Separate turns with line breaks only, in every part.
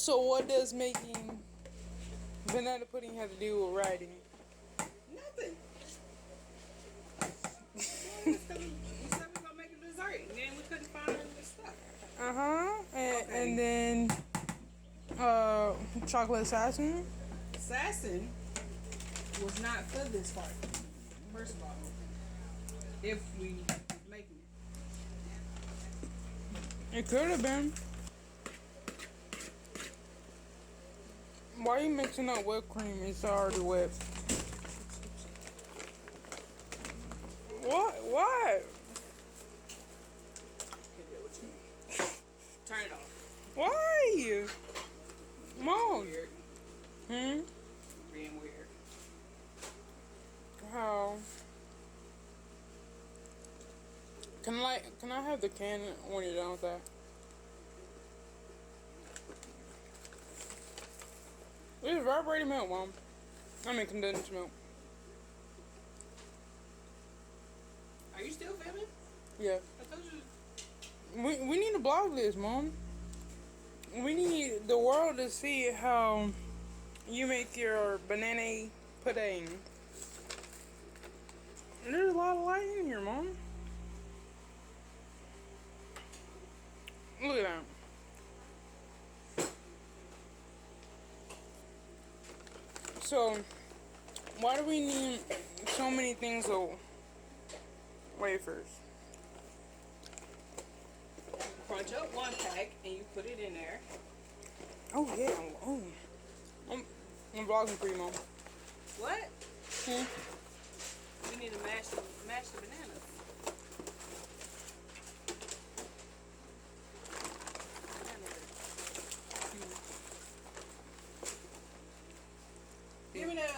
So what does making banana pudding have to do with writing?
Nothing. We said we were gonna make a dessert, and then we couldn't find the stuff.
And then chocolate assassin.
Assassin was not for this part. First of all, if we was making it.
It could have been. Why are you mixing up whipped cream? It's already whipped. What?
Turn it off.
Why? Mom.
Weird. Being weird.
How? Can I have the can when you're done with that? It's evaporated milk, Mom. I mean condensed milk.
Are you still filming?
Yeah.
I told you.
We need to blog this, Mom. We need the world to see how you make your banana pudding. There's a lot of light in here, Mom. Look at that. So, why do we need so many things of wafers?
Crunch up one pack and you put it in there.
Oh yeah. Oh. I'm vlogging for you, Mom.
What? We need to mash the bananas. Give me that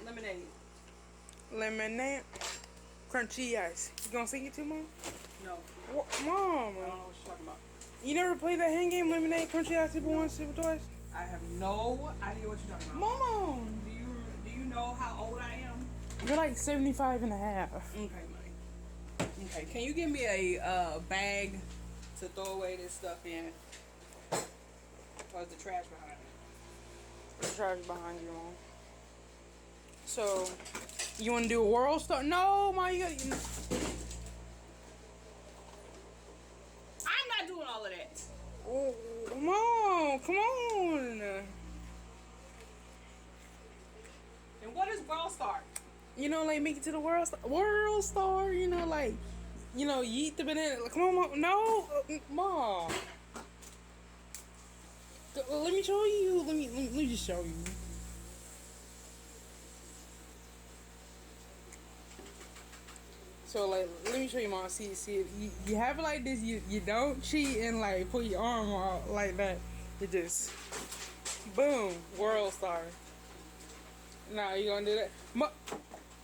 lemonade.
Lemonade. Crunchy ice. You gonna sing it too, Mom?
No.
What? Mom.
I don't know what you're talking about.
You never played that hand game, Lemonade, Crunchy ice, sip it once, sip it twice?
I have no idea what you're talking about.
Mom.
Do you know how old I am?
You're like 75 and a half.
Okay, money. Okay, can you give me a bag to throw away this stuff in? Or is the trash behind me?
The trash behind you, Mom. So, you want to do a world star? No, Mom, you gotta...
I'm not doing all of that.
Oh, Mom, come on.
And what is World Star?
You know, like, make it to the world star, you know, like, you know, you eat the banana. Come on, Mom. No, Mom. Let me show you. Let me just show you. So, like, let me show you, Mom. See, you have it like this. You don't cheat and, like, put your arm out like that. It just, boom, world star. Nah, you gonna do that?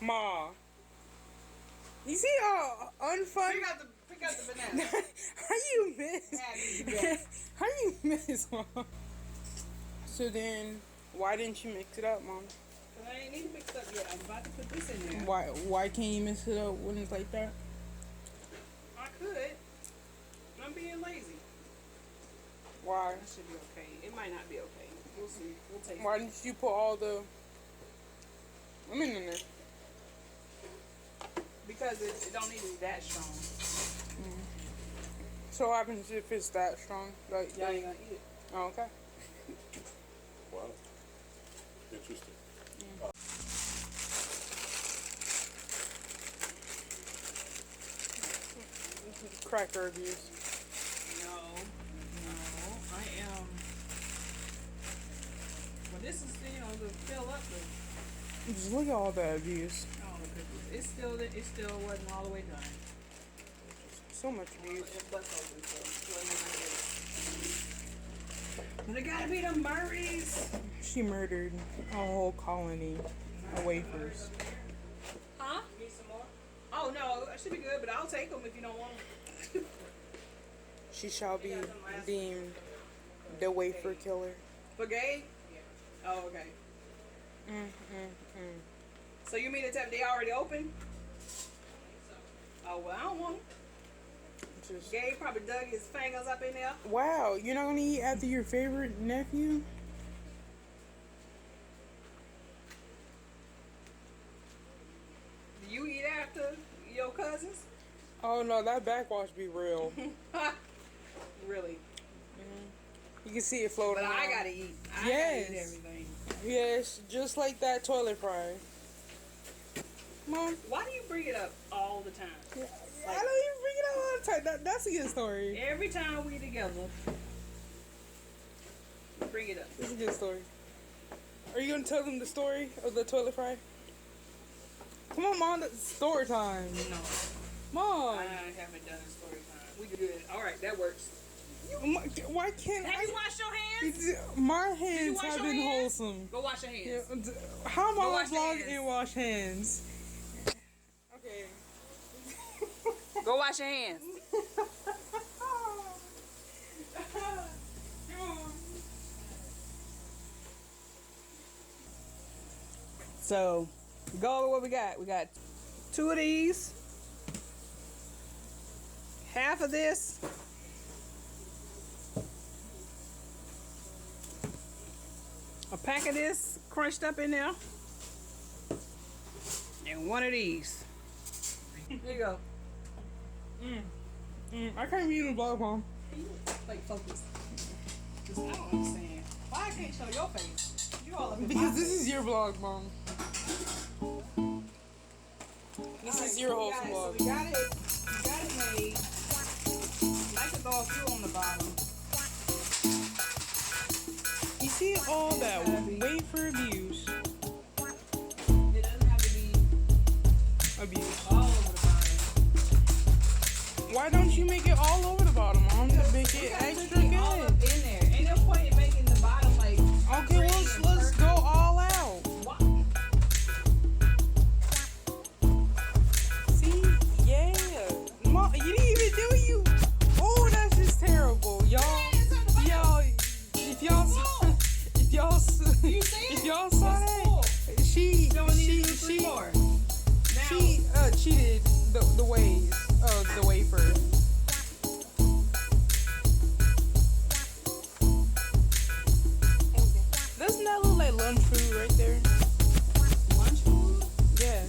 Ma. You see how unfun?
Pick out the banana.
How you miss? How you miss, Mom? So then, why didn't you mix it up, Mom?
Because I ain't even mixed up yet. I'm about to put this in there.
Why can't you mix it up when it's like that?
I could. But I'm being lazy.
Why?
That should be okay. It might not be okay. We'll see. We'll take
Why didn't you put all the lemon in there?
Because it don't need to be that strong.
So what happens if it's that strong? Like,
Y'all ain't gonna eat it.
Oh, okay.
Wow. Interesting.
Cracker reviews.
No. I am. Well, this is still to fill up the.
Just look at all the abuse.
Oh, goodness. It still wasn't all the way done.
So much abuse.
It bust open, so but it gotta be the Murrays.
She murdered a whole colony of wafers.
Huh? You need some more? Oh no, that should be good, but I'll take them if you don't want them.
She shall be deemed the wafer killer.
For gay? Yeah. Oh, okay. So you mean to tell me they already open? Oh well, I don't want them.
Just
Gabe probably dug his fingers up in there.
wow, you're not gonna eat after your favorite nephew?
Do you eat after your cousins?
Oh no, that backwash be real.
Really?
You can see it floating.
But I
around.
gotta eat. I
Yes.
gotta eat everything.
Yes, just like that toilet fry. Mom,
Why do you bring it up all the time?
I don't even bring it up all the time. That's a good story.
Every time we together, bring it up.
It's a good story. Are you gonna tell them the story of the toilet fry? Come on, Mom. It's story time.
No,
Mom.
I haven't done a story time. We good. All right, that works.
Why can't
Have you washed your hands?
My hands
wash
have
your
been
hands?
wholesome.
Go wash your hands.
Yeah, how am
Go
I
wash
gonna
your
vlog
hands.
and wash hands? Okay.
Go wash your hands. So, go over what we got. We got 2 of these, half of this, a pack of this crunched up in there, and 1 of these. Here you go.
I can't be in the vlog, Mom.
Like, focus. 'Cause I don't understand. Why I can't show your face? You all up in
Because
my
this
face.
is your vlog, Mom. This is your whole vlog.
So we got it made. I like to throw a few on the bottom.
You see all that wafer abuse.
It doesn't have to be
Abuse.
all over the bottom.
Why don't you make it all over the bottom, Mom? To make
We
it
gotta
extra
put it all up
good.
in there. Ain't no point in making the bottom like.
Okay,
pretty
let's
and
go
perfect.
all out.
Why?
See? Yeah. Mom, you didn't even do you. Oh, that's just terrible. Y'all, if y'all
You see it?
if y'all saw
It's
that,
full.
she
Don't need to do 3 more. Now,
she cheated the ways of the wafer. Doesn't that look like lunch food right there?
lunch food?
Yeah,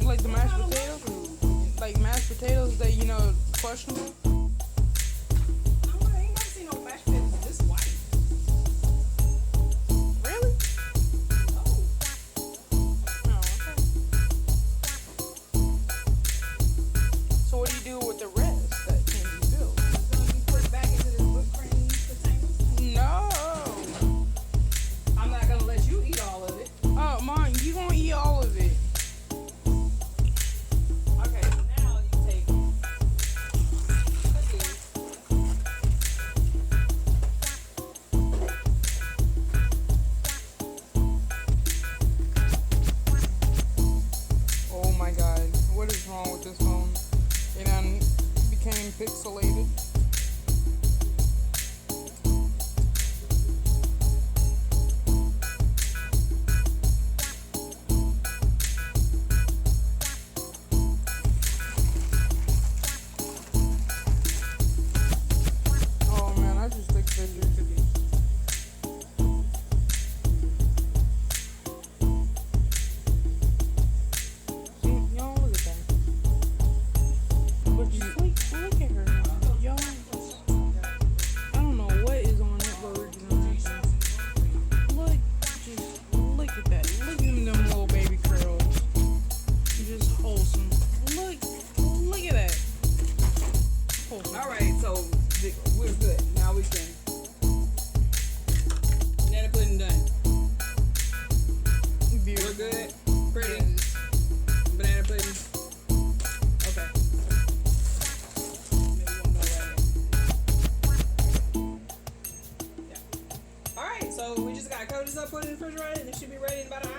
like the mashed
What kind of
potatoes,
lunch food?
like mashed potatoes that questionable.
I ain't never seen no mashed potatoes this white.
Really?
No.
Oh, okay. So what do you do with the rest that can be filled?
It's gonna be put back into this whipped cream container.
No.
I'm not gonna let you eat all of it.
Oh, Mom, you gonna eat all of it?
Okay, now you take cookies.
Oh my God, what is wrong with this phone? It became pixelated. Oh man, I just took pictures of these. Y'all look at that. But you look at her now. Y'all, I don't know what is on that virgin. Look, just look at that. Look at them little baby curls. Just wholesome. Look at that. Wholesome.
All right, so we're good. Now we can. Banana pudding done. We're
Beautiful.
good. Pretty. Banana pudding. Okay. Maybe one more right here. Yeah. All right, so we just gotta cover this up, put it in the refrigerator, and it should be ready in about an